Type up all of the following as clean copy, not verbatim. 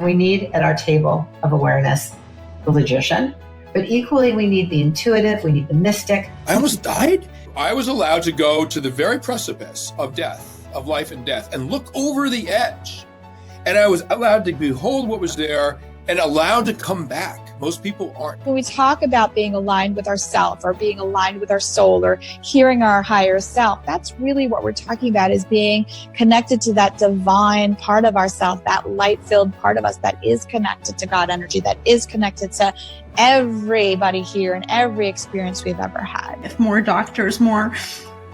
We need at our table of awareness the logician, but equally we need the intuitive, we need the mystic. I almost died. I was allowed to go to the very precipice of death, of life and death, and look over the edge. And I was allowed to behold what was there and allowed to come back. Most people aren't. When we talk about being aligned with ourself or being aligned with our soul or hearing our higher self, that's really what we're talking about, is being connected to that divine part of ourself, that light-filled part of us that is connected to God energy, that is connected to everybody here and every experience we've ever had. If more doctors, more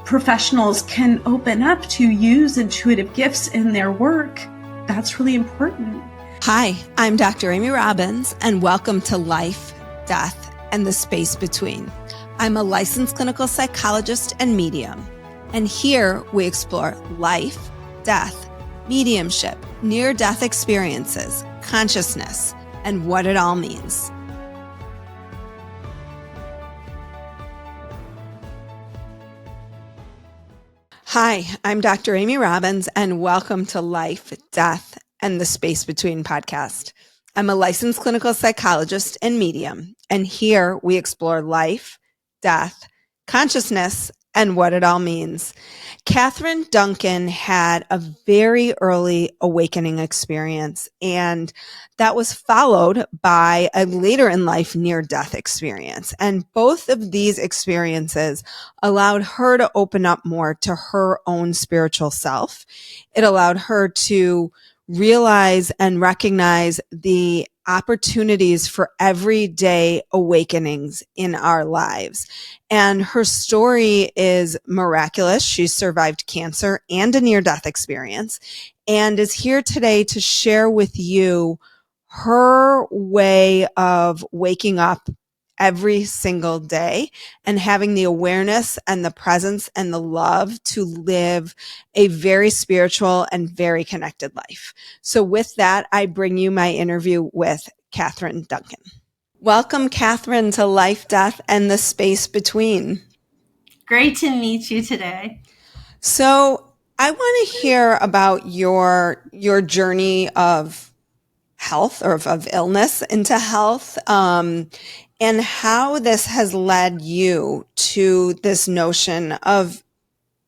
professionals can open up to use intuitive gifts in their work, that's really important. Hi, I'm Dr. Amy Robbins, and welcome to Life, Death, and the Space Between. I'm a licensed clinical psychologist and medium, and here we explore life, death, mediumship, near-death experiences, consciousness, and what it all means. Hi, I'm Dr. Amy Robbins, and welcome to Life, Death, and the Space Between podcast. I'm a licensed clinical psychologist and medium, and here we explore life, death, consciousness, and what it all means. Catherine Duncan had a very early awakening experience, and that was followed by a later in life near-death experience. And both of these experiences allowed her to open up more to her own spiritual self. It allowed her to realize and recognize the opportunities for everyday awakenings in our lives. And her story is miraculous. She survived cancer and a near-death experience and is here today to share with you her way of waking up every single day and having the awareness and the presence and the love to live a very spiritual and very connected life. So with that, I bring you my interview with Catherine Duncan. Welcome, Catherine, to Life, Death, and the Space Between. Great to meet you today. So I want to hear about your journey of health or of illness into health, and how this has led you to this notion of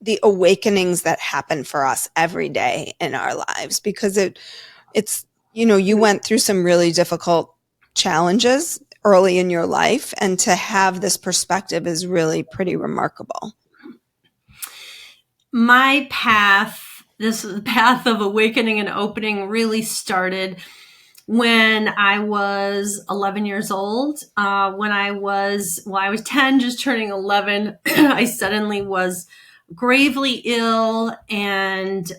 the awakenings that happen for us every day in our lives, because it's, you went through some really difficult challenges early in your life, and to have this perspective is really pretty remarkable. My path, this path of awakening and opening, really started when I was 11 years old. When I was 10, just turning 11, I suddenly was gravely ill. And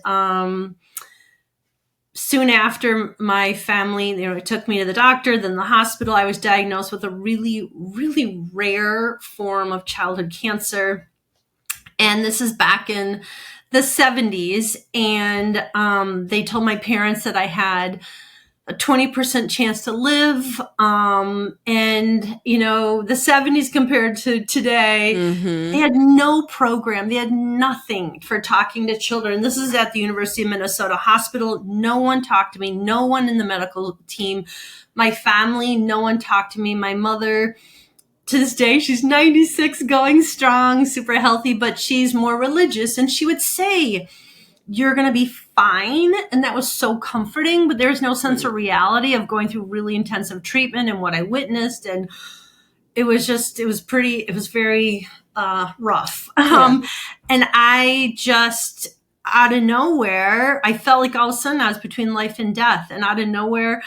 soon after, my family, it took me to the doctor, then the hospital. I was diagnosed with a really, really rare form of childhood cancer. And this is back in the 70s. And they told my parents that I had a 20% chance to live. And, the 70s compared to today, they had no program. They had nothing for talking to children. This is at the University of Minnesota Hospital. No one talked to me. No one in the medical team. My family, no one talked to me. My mother, to this day, she's 96, going strong, super healthy, but she's more religious. And she would say, "You're going to be fine." And that was so comforting, but there's no sense of reality of going through really intensive treatment and what I witnessed. And it was very rough. Yeah. And I just, out of nowhere, I felt like all of a sudden I was between life and death. And out of nowhere,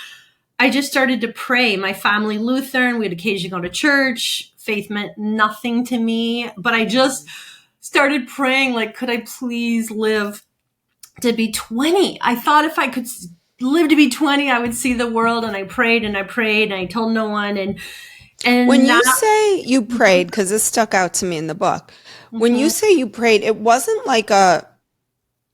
I just started to pray. My family, Lutheran, we'd occasionally go to church. Faith meant nothing to me, but I just started praying, like, could I please live to be 20? I thought if I could live to be 20, I would see the world. And I prayed and I prayed and I told no one. And when you say you prayed, because this stuck out to me in the book, when you say you prayed, it wasn't like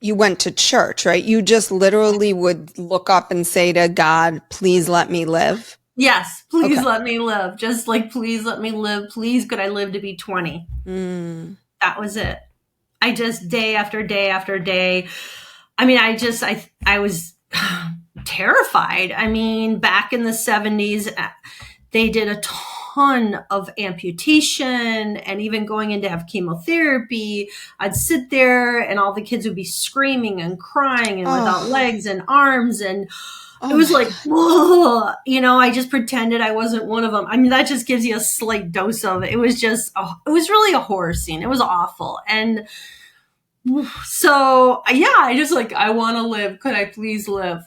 you went to church, right? You just literally would look up and say to God, "Please let me live." Yes, please let me live. Just like, please let me live. Please, could I live to be 20? That was it. I just, day after day after day. I mean, I was terrified. I mean, back in the 70s, they did a ton of amputation and even going in to have chemotherapy. I'd sit there and all the kids would be screaming and crying and without legs and arms. And it was like, whoa, I just pretended I wasn't one of them. I mean, that just gives you a slight dose of it. It was just, it was really a horror scene. It was awful. And so, yeah, I just I want to live. Could I please live?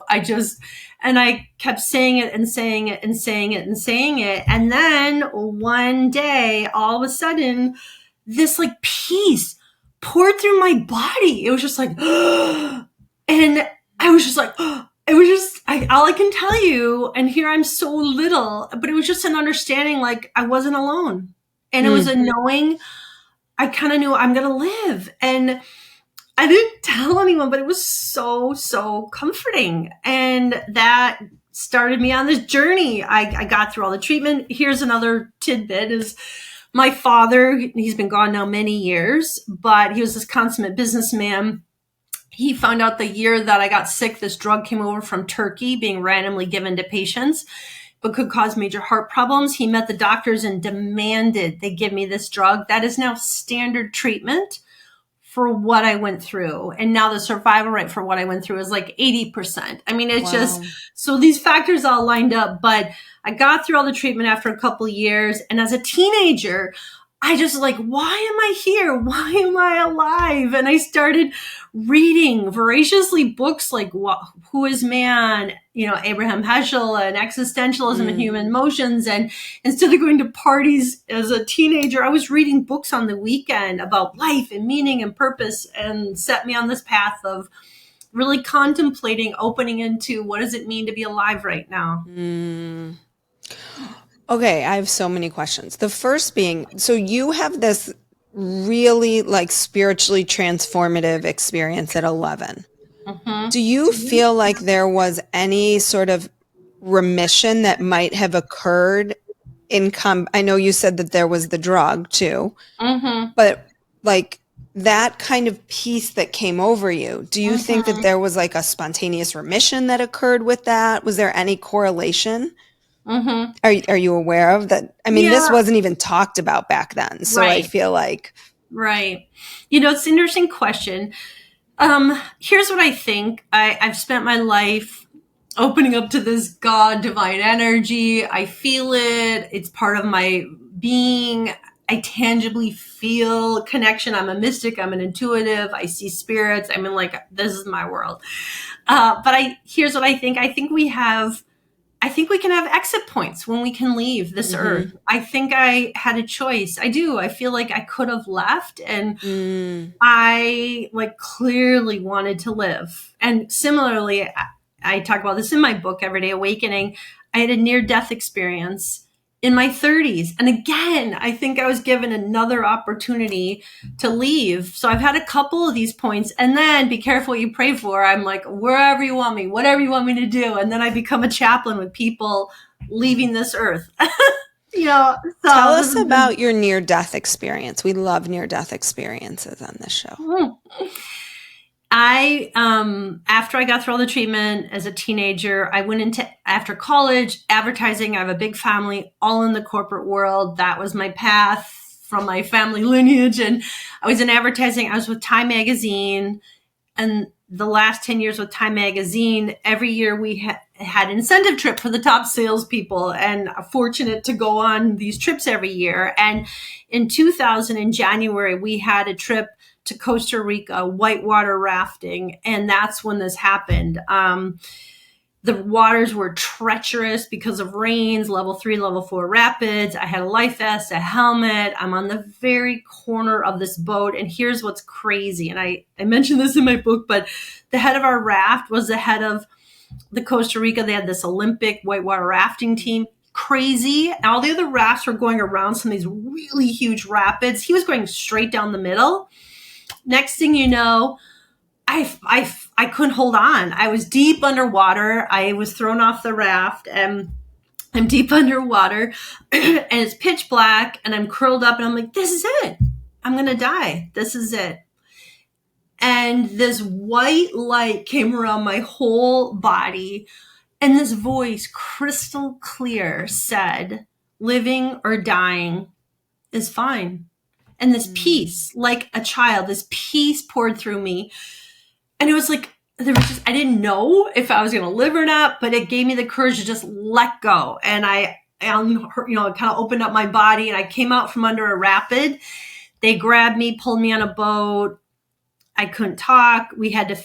And I kept saying it and saying it and saying it and saying it. And then one day, all of a sudden, this peace poured through my body. It was just and I was just it was just, all I can tell you, and here I'm so little, but it was just an understanding I wasn't alone. And it was a knowing, I kind of knew I'm going to live. And I didn't tell anyone, but it was so, so comforting. And that started me on this journey. I got through all the treatment. Here's another tidbit is my father, he's been gone now many years, but he was this consummate businessman. He found out the year that I got sick, this drug came over from Turkey, being randomly given to patients, but could cause major heart problems. He met the doctors and demanded they give me this drug. That is now standard treatment for what I went through. And now the survival rate for what I went through is 80%. I mean, it's just, so these factors all lined up, but I got through all the treatment after a couple of years. And as a teenager, I just why am I here? Why am I alive? And I started reading voraciously books Who is Man? Abraham Heschel and Existentialism and Human Emotions. And instead of going to parties as a teenager, I was reading books on the weekend about life and meaning and purpose, and set me on this path of really contemplating, opening into what does it mean to be alive right now? Okay, I have so many questions. The first being, so you have this really spiritually transformative experience at 11. Mm-hmm. Do you feel like there was any sort of remission that might have occurred I know you said that there was the drug too, but that kind of peace that came over you, do you think that there was a spontaneous remission that occurred with that? Was there any correlation? Are you aware of that? I mean, this wasn't even talked about back then. So I feel Right. It's an interesting question. Here's what I think. I've spent my life opening up to this God, divine energy. I feel it. It's part of my being. I tangibly feel connection. I'm a mystic. I'm an intuitive. I see spirits. I mean, this is my world. But here's what I think. I think we can have exit points when we can leave this earth. I think I had a choice. I do. I feel like I could have left, and I clearly wanted to live. And similarly, I talk about this in my book, Everyday Awakening. I had a near-death experience in my 30s. And again, I think I was given another opportunity to leave. So I've had a couple of these points, and then be careful what you pray for. I'm wherever you want me, whatever you want me to do. And then I become a chaplain with people leaving this earth. So tell us about your near-death experience. We love near-death experiences on this show. After I got through all the treatment as a teenager, I went into, after college, advertising. I have a big family, all in the corporate world. That was my path from my family lineage. And I was in advertising. I was with Time Magazine. And the last 10 years with Time Magazine, every year we had an incentive trip for the top salespeople, and fortunate to go on these trips every year. And in 2000, in January, we had a trip to Costa Rica, whitewater rafting. And that's when this happened. The waters were treacherous because of rains, level 3, level 4 rapids. I had a life vest, a helmet. I'm on the very corner of this boat. And here's what's crazy. And I mentioned this in my book, but the head of our raft was the head of the Costa Rica. They had this Olympic whitewater rafting team. Crazy. All the other rafts were going around some of these really huge rapids. He was going straight down the middle. Next thing you know, I couldn't hold on. I was deep underwater. I was thrown off the raft, and I'm deep underwater and it's pitch black, and I'm curled up, and I'm this is it. I'm going to die. This is it. and this white light came around my whole body. And this voice, crystal clear, said, living or dying is fine. And this peace, like a child, this peace poured through me. And it was like, I didn't know if I was going to live or not, but it gave me the courage to just let go. And I kind of opened up my body, and I came out from under a rapid. They grabbed me, pulled me on a boat. I couldn't talk. We had to,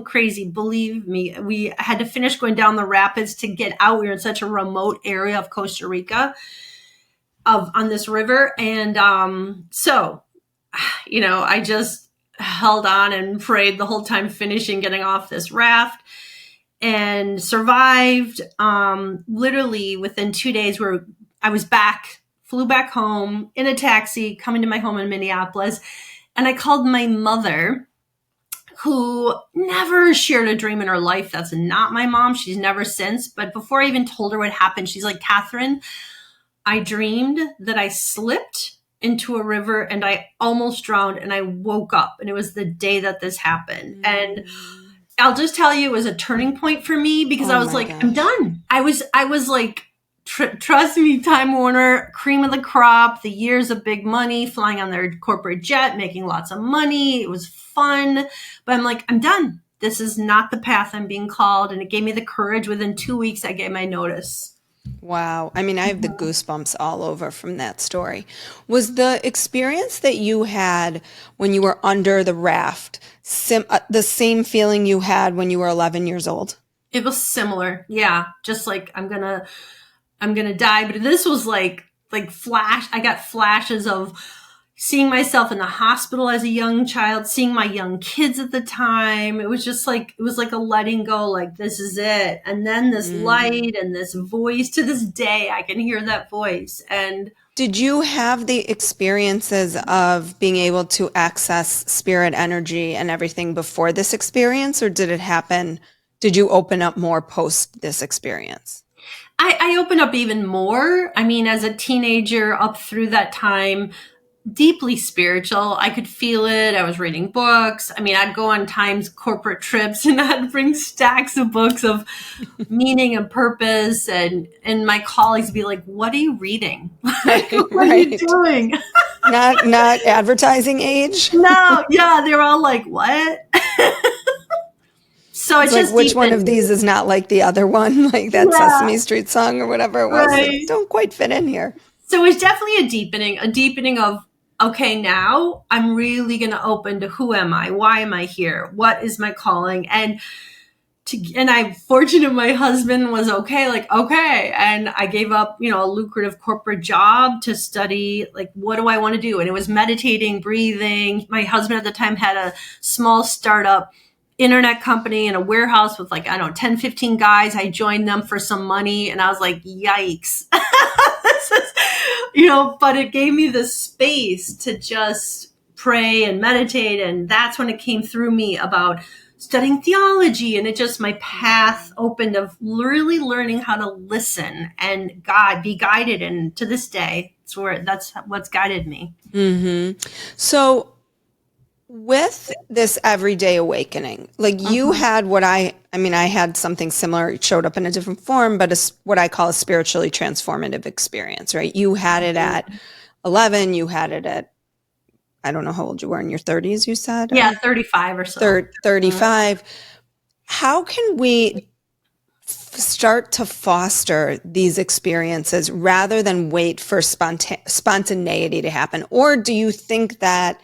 crazy, believe me, we had to finish going down the rapids to get out. We were in such a remote area of Costa Rica on this river. And I just held on and prayed the whole time, finishing getting off this raft, and survived. Literally within 2 days, where I was back, flew back home in a taxi, coming to my home in Minneapolis. And I called my mother, who never shared a dream in her life. That's not my mom. She's never since. But before I even told her what happened, she's like, Katherine, I dreamed that I slipped into a river and I almost drowned, and I woke up, and it was the day that this happened. And I'll just tell you, it was a turning point for me, because I was like, gosh, I'm done. I was like, trust me, Time Warner, cream of the crop, the years of big money, flying on their corporate jet, making lots of money. It was fun, but I'm like, I'm done. This is not the path I'm being called. And it gave me the courage. Within 2 weeks, I gave my notice. Wow. I mean, I have the goosebumps all over from that story. Was the experience that you had when you were under the raft the same feeling you had when you were 11 years old? It was similar. Yeah. Just like, I'm going to die. But this was like flash. I got flashes of seeing myself in the hospital as a young child, seeing my young kids at the time. It was just like, it was like a letting go, like, this is it. And then this light and this voice, to this day, I can hear that voice. And did you have the experiences of being able to access spirit energy and everything before this experience, or did it happen? Did you open up more post this experience? I opened up even more. I mean, as a teenager, up through that time, deeply spiritual. I could feel it. I was reading books. I mean, I'd go on Time's corporate trips, and I'd bring stacks of books of meaning and purpose. And my colleagues would be like, what are you reading? Like, what are you doing? not advertising age? No. Yeah. They're all like, what? So it's just like, which one of these is not like the other one? Like that Sesame Street song or whatever it was. Right. Like, don't quite fit in here. So it's definitely a deepening of, okay, now I'm really going to open to who am I? Why am I here? What is my calling? And I'm fortunate my husband was okay. And I gave up, a lucrative corporate job to study, like, what do I want to do? And it was meditating, breathing. My husband at the time had a small startup internet company in a warehouse with 10, 15 guys. I joined them for some money, and I was like, yikes. But it gave me the space to just pray and meditate. And that's when it came through me about studying theology. And it just, my path opened of really learning how to listen and be guided. And to this day, that's what's guided me. Mm-hmm. So with this everyday awakening, like you had I had something similar. It showed up in a different form, but what I call a spiritually transformative experience, right? You had it at 11, you had it at, I don't know how old you were, in your 30s, you said? Yeah, 35 or so. 35. How can we start to foster these experiences rather than wait for spontaneity to happen? Or do you think that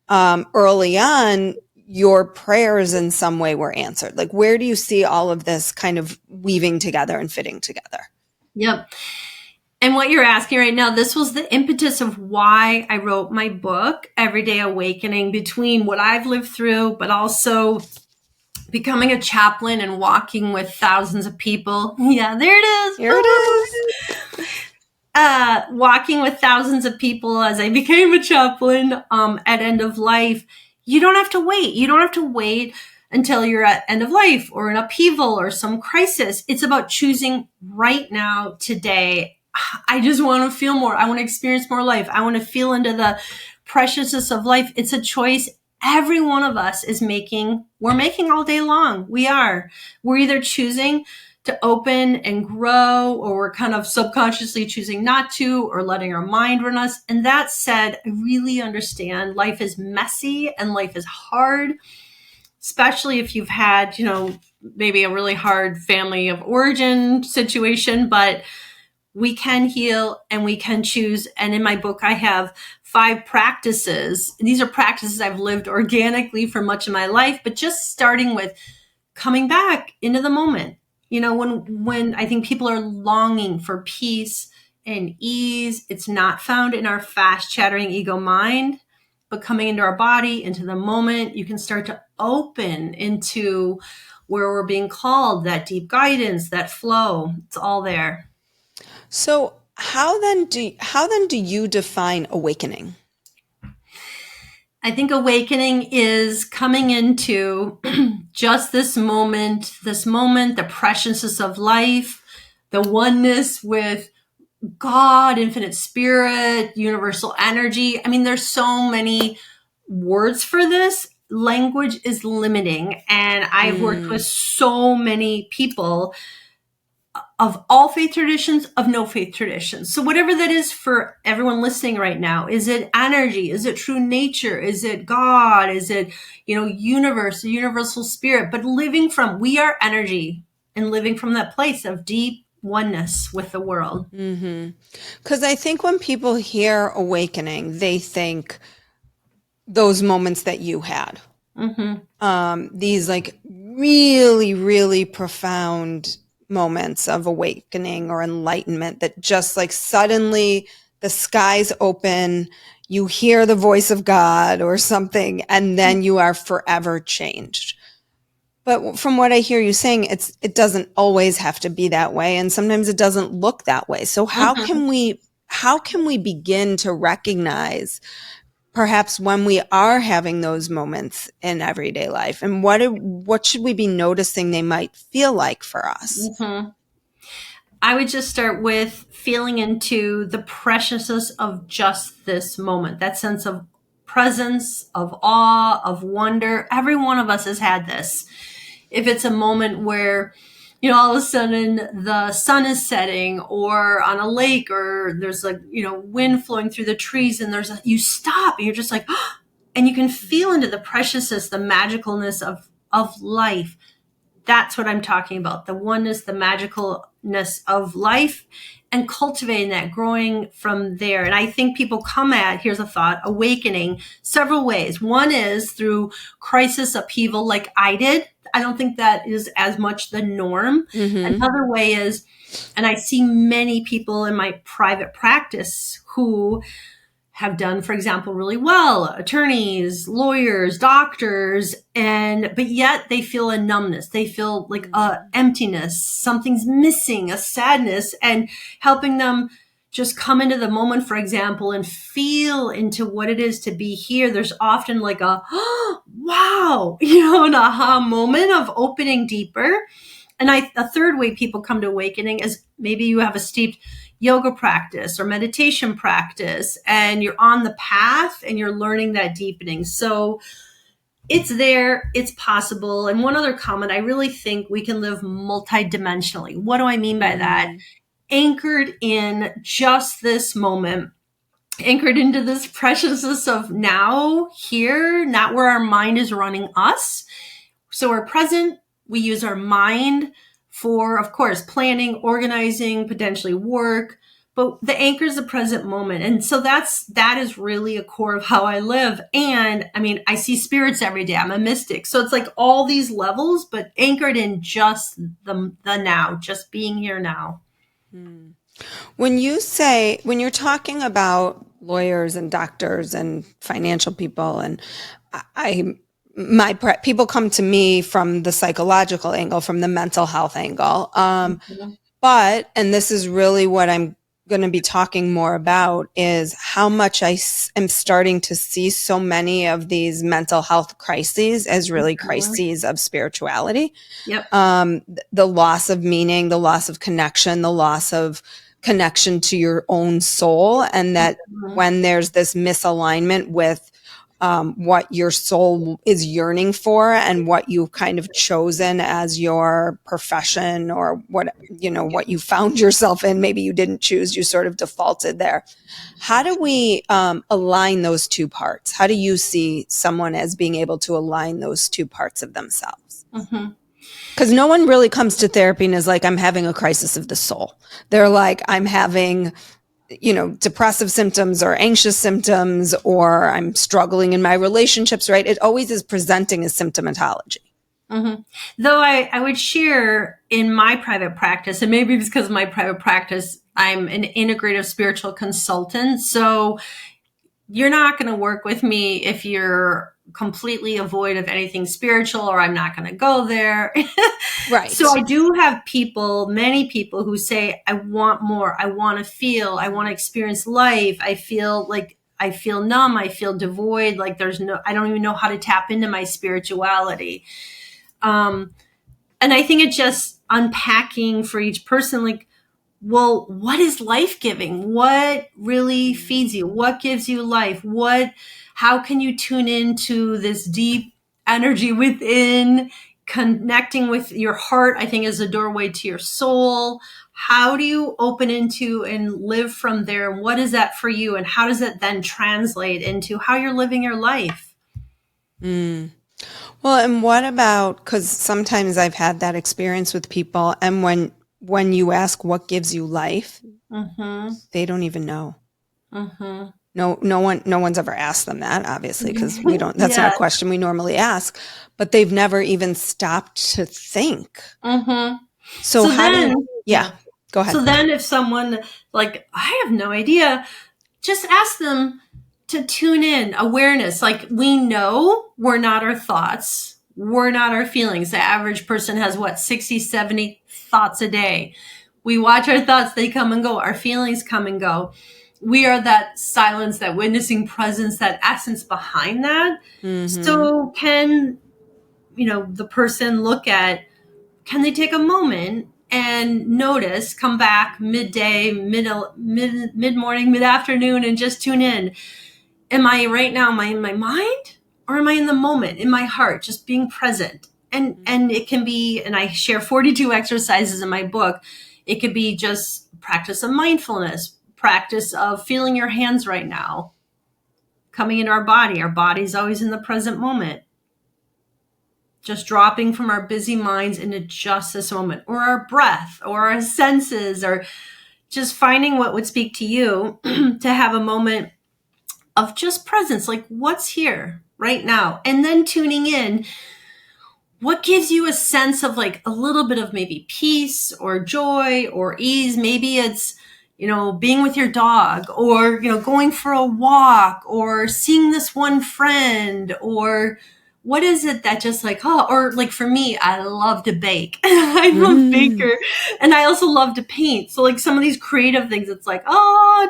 early on, your prayers in some way were answered? Like, where do you see all of this kind of weaving together and fitting together? Yep. And what you're asking right now, this was the impetus of why I wrote my book, Everyday Awakening, between what I've lived through, but also becoming a chaplain and walking with thousands of people. Yeah, there it is. Here it is. Walking with thousands of people as I became a chaplain at end of life. You don't have to wait. You don't have to wait until you're at end of life or an upheaval or some crisis. It's about choosing right now, today. I just want to feel more. I want to experience more life. I want to feel into the preciousness of life. It's a choice every one of us we're making all day long. We're either choosing to open and grow, or we're kind of subconsciously choosing not to, or letting our mind run us. And that said, I really understand life is messy and life is hard, especially if you've had, maybe a really hard family of origin situation, but we can heal and we can choose. And in my book, I have 5 practices. These are practices I've lived organically for much of my life, but just starting with coming back into the moment. When I think people are longing for peace and ease, it's not found in our fast chattering ego mind, but coming into our body, into the moment, you can start to open into where we're being called, that deep guidance, that flow. It's all there. So how then do you define awakening? I think awakening is coming into just this moment, the preciousness of life, the oneness with God, infinite spirit, universal energy. I mean, there's so many words for this. Language is limiting. And I've worked with so many people of all faith traditions, of no faith traditions. So whatever that is for everyone listening right now, is it energy? Is it true nature? Is it God? Is it, universe, universal spirit? But we are energy, and living from that place of deep oneness with the world. Because I think when people hear awakening, they think those moments that you had. These like really, really profound moments of awakening or enlightenment that just like suddenly the skies open, you hear the voice of God or something, and then you are forever changed. But from what I hear you saying, it doesn't always have to be that way, and sometimes it doesn't look that way. So how can we begin to recognize perhaps when we are having those moments in everyday life, and what should we be noticing they might feel like for us? I would just start with feeling into the preciousness of just this moment, that sense of presence, of awe, of wonder. Every one of us has had this. If it's a moment where, all of a sudden the sun is setting, or on a lake, or there's wind flowing through the trees, and you stop and you're just like, oh, and you can feel into the preciousness, the magicalness of life. That's what I'm talking about. The oneness, the magicalness of life, and cultivating that, growing from there. And I think people here's a thought, awakening several ways. One is through crisis upheaval, like I did. I don't think that is as much the norm. Another way is, and I see many people in my private practice who have done, for example, really well, attorneys, lawyers, doctors, but yet they feel a numbness. They feel like a emptiness, something's missing, a sadness, and helping them just come into the moment, for example, and feel into what it is to be here. There's often like a, oh, wow, an aha moment of opening deeper. And a third way people come to awakening is maybe you have a steeped yoga practice or meditation practice, and you're on the path and you're learning that deepening. So it's there, it's possible. And one other comment, I really think we can live multidimensionally. What do I mean by that? Anchored in just this moment, anchored into this preciousness of now, here, not where our mind is running us. So we're present. We use our mind for, of course, planning, organizing, potentially work, but the anchor is the present moment. And so that is really a core of how I live. And I mean, I see spirits every day. I'm a mystic. So it's like all these levels, but anchored in just the now, just being here now. When you're talking about lawyers and doctors and financial people, and people come to me from the psychological angle, from the mental health angle. But, and this is really what I'm going to be talking more about, is how much I am starting to see so many of these mental health crises as really crises of spirituality. Yep. The loss of meaning, the loss of connection, the loss of connection to your own soul. And that when there's this misalignment with what your soul is yearning for and what you've kind of chosen as your profession or what you found yourself in. Maybe you didn't choose, you sort of defaulted there. How do we align those two parts? How do you see someone as being able to align those two parts of themselves? Because no one really comes to therapy and is like, I'm having a crisis of the soul. They're like, I'm having depressive symptoms or anxious symptoms, or I'm struggling in my relationships, right? It always is presenting as symptomatology. Though I would share in my private practice, and maybe it's because of my private practice, I'm an integrative spiritual consultant. So you're not going to work with me if you're completely devoid of anything spiritual, or I'm not going to go there. Right. So I do have many people who say, I want more. I want to feel, I want to experience life. I feel numb. I feel devoid. Like I don't even know how to tap into my spirituality. And I think it's just unpacking for each person, like, well, what is life-giving? What really feeds you? What gives you life? How can you tune into this deep energy within? Connecting with your heart, I think, is a doorway to your soul. How do you open into and live from there? What is that for you? And how does it then translate into how you're living your life? Well, and what about, because sometimes I've had that experience with people, and when you ask what gives you life, they don't even know. No one's ever asked them that, obviously, because we don't. That's not a question we normally ask. But they've never even stopped to think. So how then, go ahead. So then, if someone like, I have no idea, just ask them to tune in. Awareness, like, we know we're not our thoughts. We're not our feelings. The average person has 60, 70 thoughts a day. We watch our thoughts, they come and go. Our feelings come and go. We are that silence, that witnessing presence, that essence behind that. So can, the person can they take a moment and notice, come back midday, mid-morning, mid-afternoon, and just tune in. Am I in my mind, or am I in the moment, in my heart, just being present? And it can be, and I share 42 exercises in my book. It could be just practice of mindfulness, practice of feeling your hands right now, coming into our body. Our body's always in the present moment. Just dropping from our busy minds into just this moment, or our breath, or our senses, or just finding what would speak to you to have a moment of just presence, like what's here right now, and then tuning in. What gives you a sense of like a little bit of maybe peace or joy or ease? Maybe it's, being with your dog, or, going for a walk, or seeing this one friend, or what is it that just like, or like for me, I love to bake. I'm a baker, and I also love to paint. So like some of these creative things, it's like,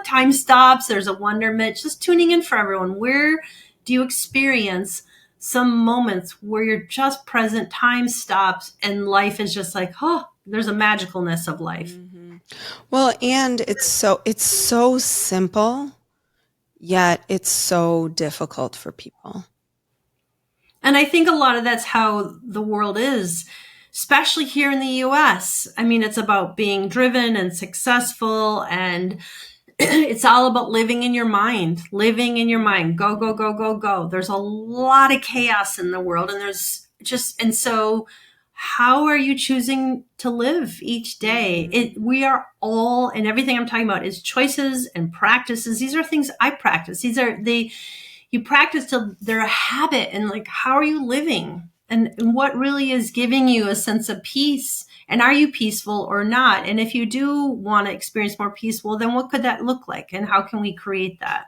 time stops. There's a wonderment. Just tuning in for everyone. Where do you experience some moments where you're just present, time stops, and life is just like, there's a magicalness of life. Well, and it's so simple, yet it's so difficult for people. And I think a lot of that's how the world is, especially here in the US. I mean, it's about being driven and successful, and it's all about living in your mind. Go, go, go, go, go. There's a lot of chaos in the world, and so how are you choosing to live each day? We are all, and everything I'm talking about is choices and practices. These are things I practice. You practice till they're a habit, and like, how are you living? And what really is giving you a sense of peace? And are you peaceful or not? And if you do want to experience more peace, well, then what could that look like? And how can we create that?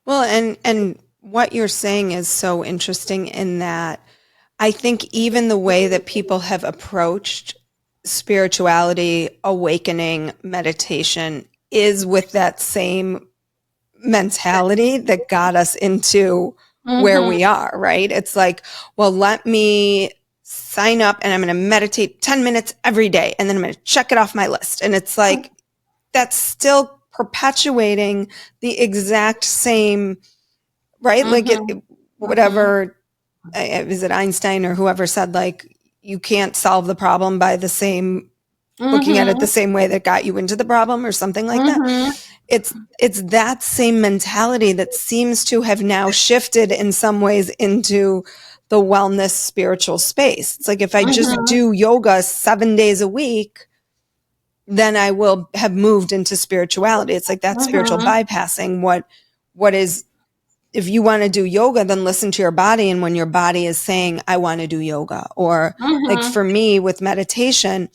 Well, and what you're saying is so interesting in that I think even the way that people have approached spirituality, awakening, meditation is with that same mentality that got us into where we are, right? It's like, well, let me sign up and I'm going to meditate 10 minutes every day, and then I'm going to check it off my list. And it's like, that's still perpetuating the exact same, right? Like whatever, is it Einstein or whoever said, like, you can't solve the problem by the same, looking at it the same way that got you into the problem or something like that. It's that same mentality that seems to have now shifted in some ways into the wellness spiritual space. It's like, if I just do yoga 7 days a week, then I will have moved into spirituality. It's like that spiritual bypassing what is, if you want to do yoga, then listen to your body. And when your body is saying, I want to do yoga, or like for me with meditation,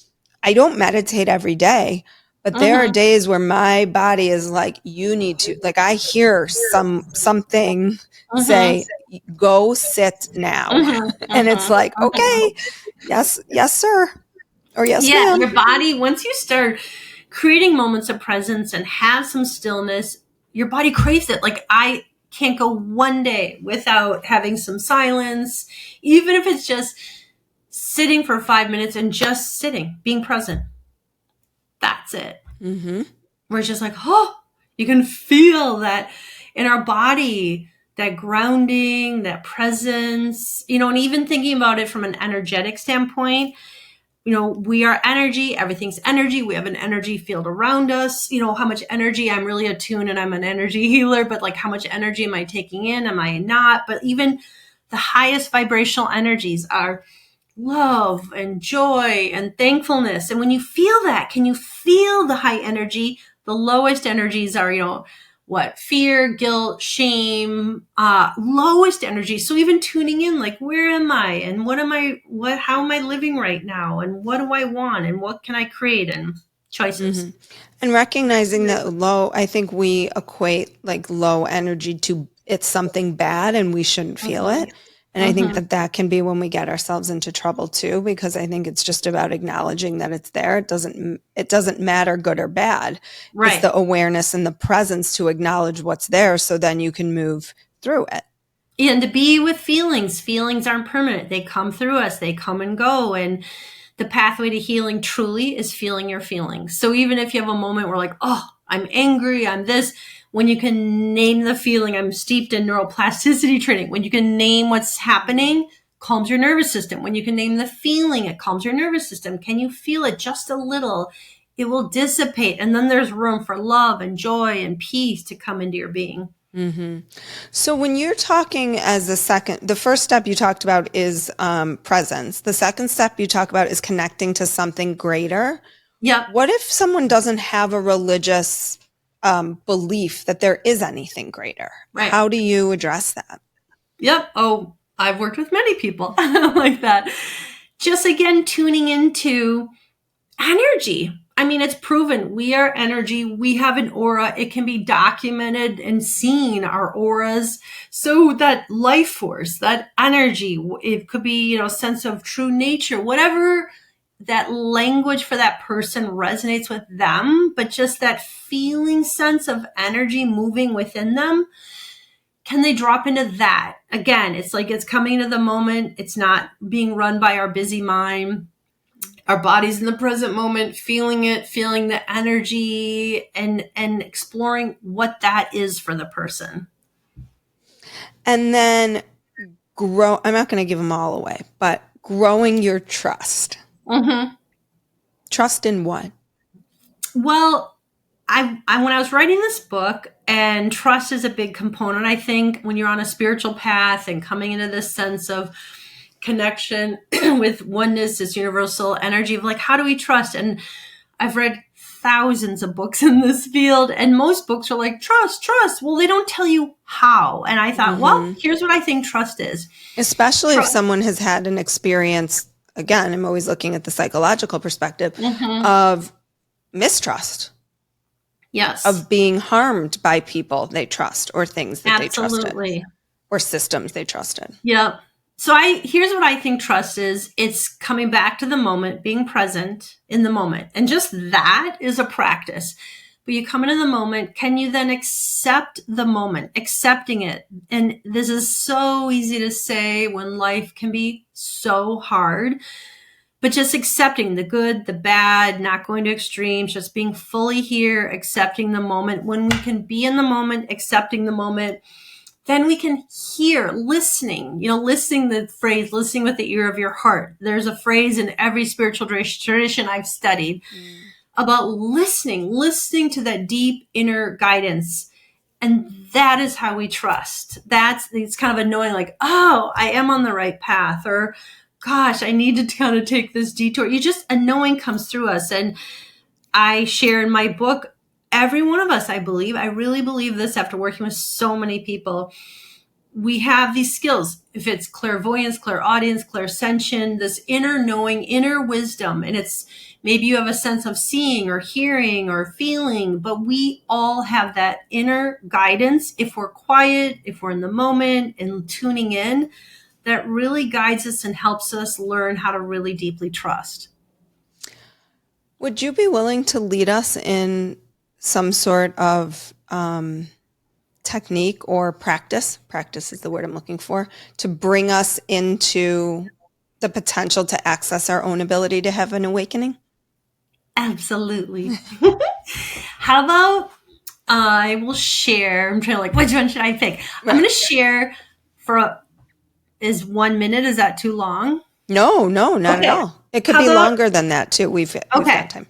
I don't meditate every day, but there are days where my body is like, you need to, like, I hear something say, go sit now. And it's like, okay, yes, sir. Or yes, ma'am. Your body, once you start creating moments of presence and have some stillness, your body craves it. Like, I can't go one day without having some silence, even if it's just sitting for 5 minutes and just sitting, being present. That's it. We're just like, oh, you can feel that in our body, that grounding, that presence, and even thinking about it from an energetic standpoint, we are energy, everything's energy. We have an energy field around us. How much energy, I'm really attuned and I'm an energy healer, but like, how much energy am I taking in? Am I not? But even the highest vibrational energies are love and joy and thankfulness. And when you feel that, can you feel the high energy? The lowest energies are, fear, guilt, shame, lowest energy. So even tuning in, like, where am I and how am I living right now? And what do I want? And what can I create? And choices. And recognizing that I think we equate like low energy to it's something bad and we shouldn't feel it. And I think that can be when we get ourselves into trouble too, because I think it's just about acknowledging that it's there. It doesn't matter good or bad. Right. It's the awareness and the presence to acknowledge what's there, so then you can move through it. And to be with feelings. Feelings aren't permanent. They come through us. They come and go. And the pathway to healing truly is feeling your feelings. So even if you have a moment where like, oh, I'm angry, I'm this, when you can name the feeling, I'm steeped in neuroplasticity training. When you can name what's happening, calms your nervous system. When you can name the feeling, it calms your nervous system. Can you feel it just a little? It will dissipate. And then there's room for love and joy and peace to come into your being. So when you're talking the first step you talked about is presence. The second step you talk about is connecting to something greater. Yeah. What if someone doesn't have a religious belief that there is anything greater? Right. How do you address that? Yep. Oh, I've worked with many people like that. Just again, tuning into energy. I mean, it's proven we are energy. We have an aura. It can be documented and seen, our auras. So that life force, that energy, it could be, sense of true nature, whatever that language for that person resonates with them, but just that feeling sense of energy moving within them. Can they drop into that? Again, it's like it's coming to the moment. It's not being run by our busy mind. Our body's in the present moment, feeling it, feeling the energy, and exploring what that is for the person. And then I'm not going to give them all away, but growing your trust. Trust in what? Well, I when I was writing this book, and trust is a big component, I think, when you're on a spiritual path and coming into this sense of connection with oneness, this universal energy of like, how do we trust? And I've read thousands of books in this field, and most books are like, trust. Well, they don't tell you how. And I thought, well, here's what I think trust is. Especially if someone has had an experience, again, I'm always looking at the psychological perspective of mistrust. Yes. Of being harmed by people they trust, or things that they trusted, or systems they trusted. Yep. So here's what I think trust is. It's coming back to the moment, being present in the moment. And just that is a practice. But you come into the moment, can you then accept the moment, accepting it? And this is so easy to say when life can be so hard, but just accepting the good, the bad, not going to extremes, just being fully here, accepting the moment. When we can be in the moment, accepting the moment, then we can hear, listening, listening the phrase, listening with the ear of your heart. There's a phrase in every spiritual tradition I've studied about listening to that deep inner guidance. And that is how we trust. It's kind of a knowing like, oh, I am on the right path, or gosh, I need to kind of take this detour. A knowing comes through us. And I share in my book, every one of us, I really believe this after working with so many people, we have these skills. If it's clairvoyance, clairaudience, clairsentience, this inner knowing, inner wisdom, and it's maybe you have a sense of seeing or hearing or feeling, but we all have that inner guidance. If we're quiet, if we're in the moment and tuning in, that really guides us and helps us learn how to really deeply trust. Would you be willing to lead us in some sort of technique or practice is the word I'm looking for, to bring us into the potential to access our own ability to have an awakening? Absolutely. How about I will share, I'm trying to which one should I pick? I'm going to share is 1 minute, is that too long? No, not at all. It could be longer than that too. We've got time.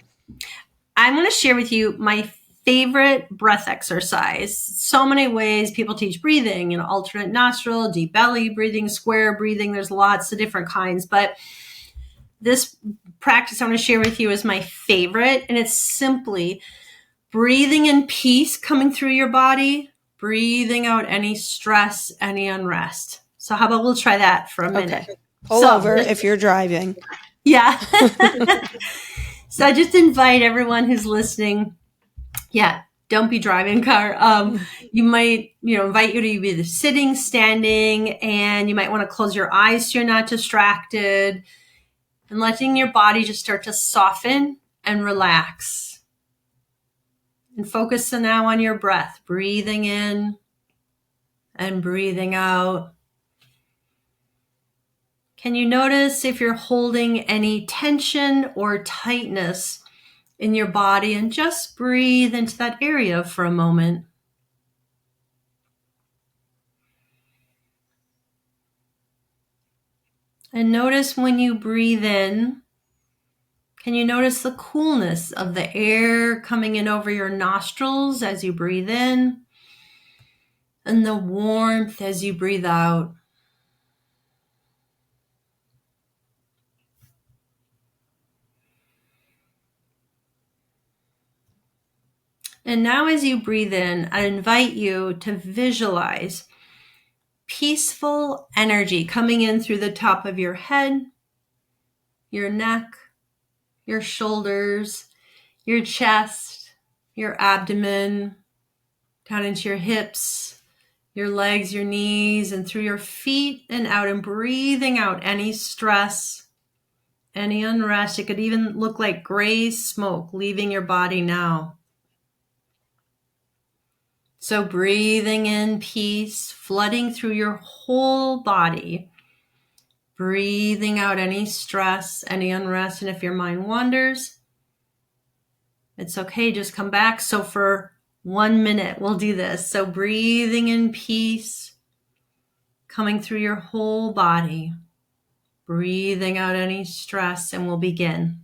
I'm going to share with you my favorite breath exercise. So many ways people teach breathing, alternate nostril, deep belly breathing, square breathing. There's lots of different kinds, but this practice I'm going to share with you is my favorite. And it's simply breathing in peace coming through your body, breathing out any stress, any unrest. So how about we'll try that for a minute? Okay. Pull over if you're driving. Yeah. So I just invite everyone who's listening, don't be driving car. You might, invite you to be either sitting, standing, and you might want to close your eyes so you're not distracted, and letting your body just start to soften and relax. And focus now on your breath, breathing in and breathing out. Can you notice if you're holding any tension or tightness in your body, and just breathe into that area for a moment. And notice when you breathe in, can you notice the coolness of the air coming in over your nostrils as you breathe in, and the warmth as you breathe out? And now as you breathe in, I invite you to visualize peaceful energy coming in through the top of your head, your neck, your shoulders, your chest, your abdomen, down into your hips, your legs, your knees, and through your feet and out, and breathing out any stress, any unrest. It could even look like gray smoke leaving your body now. So breathing in peace, flooding through your whole body, breathing out any stress, any unrest. And if your mind wanders, it's okay, just come back. So for 1 minute, we'll do this. So breathing in peace, coming through your whole body, breathing out any stress, and we'll begin.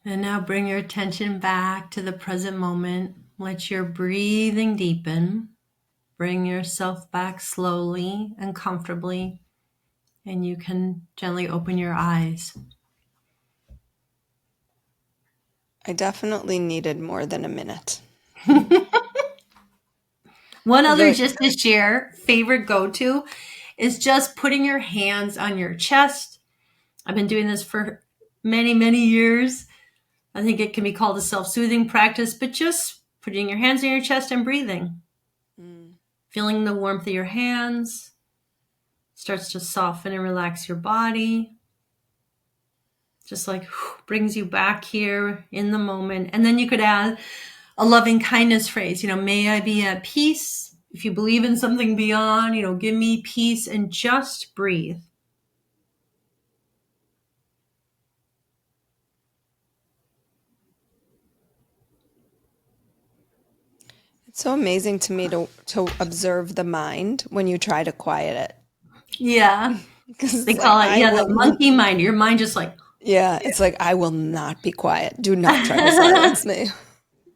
And now bring your attention back to the present moment. Let your breathing deepen. Bring yourself back slowly and comfortably, and you can gently open your eyes. I definitely needed more than a minute. One other just to share, favorite go-to is just putting your hands on your chest I've been doing this for many, many years. I think it can be called a self-soothing practice, but just putting your hands on your chest and breathing. Feeling the warmth of your hands starts to soften and relax your body. Just like brings you back here in the moment. And then you could add a loving kindness phrase, may I be at peace. If you believe in something beyond, give me peace, and just breathe. It's so amazing to me to observe the mind when you try to quiet it. Yeah. They call it, the monkey mind. Your mind just like. Yeah, it's like, I will not be quiet. Do not try to silence me.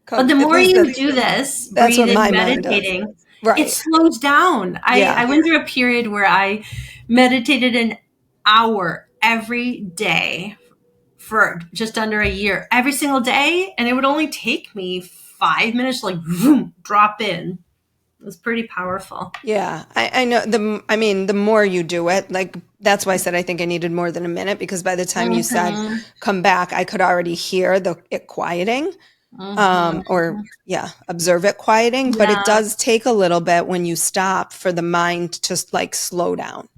But the more you do this, that's breathing, what my meditating, right. It slows down. I went through a period where I meditated an hour every day for just under a year, every single day. And it would only take me 5 minutes to drop in. It was pretty powerful. Yeah, I know. The more you do it, that's why I said I think I needed more than a minute, because by the time you said come back, I could already hear it quieting, observe it quieting. But it does take a little bit when you stop for the mind to slow down.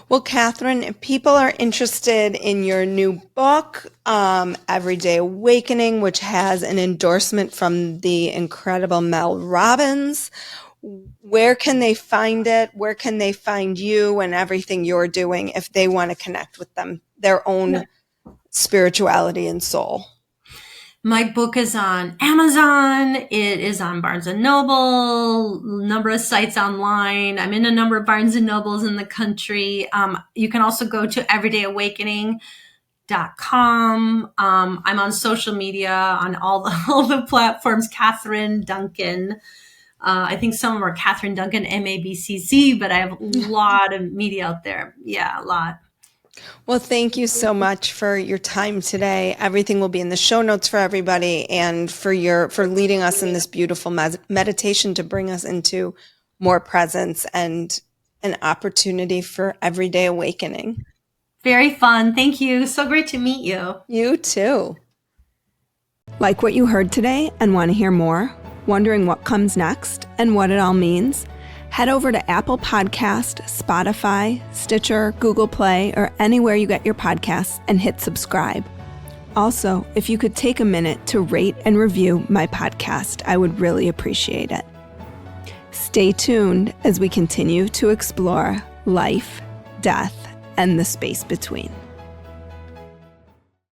Well, Katherine, if people are interested in your new book, Everyday Awakening, which has an endorsement from the incredible Mel Robbins, where can they find it? Where can they find you and everything you're doing if they want to connect with their own spirituality and soul? My book is on Amazon. It is on Barnes & Noble, number of sites online. I'm in a number of Barnes & Nobles in the country. You can also go to everydayawakening.com. I'm on social media on all the platforms, Catherine Duncan. I think some of them are Catherine Duncan, MABCC, but I have a lot of media out there. Yeah, a lot. Well, thank you so much for your time today. Everything will be in the show notes for everybody, and for leading us in this beautiful meditation to bring us into more presence and an opportunity for everyday awakening. Very fun. Thank you. So great to meet you. You too. Like what you heard today and want to hear more? Wondering what comes next and what it all means? Head over to Apple Podcast, Spotify, Stitcher, Google Play, or anywhere you get your podcasts and hit subscribe. Also, if you could take a minute to rate and review my podcast, I would really appreciate it. Stay tuned as we continue to explore life, death, and the space between.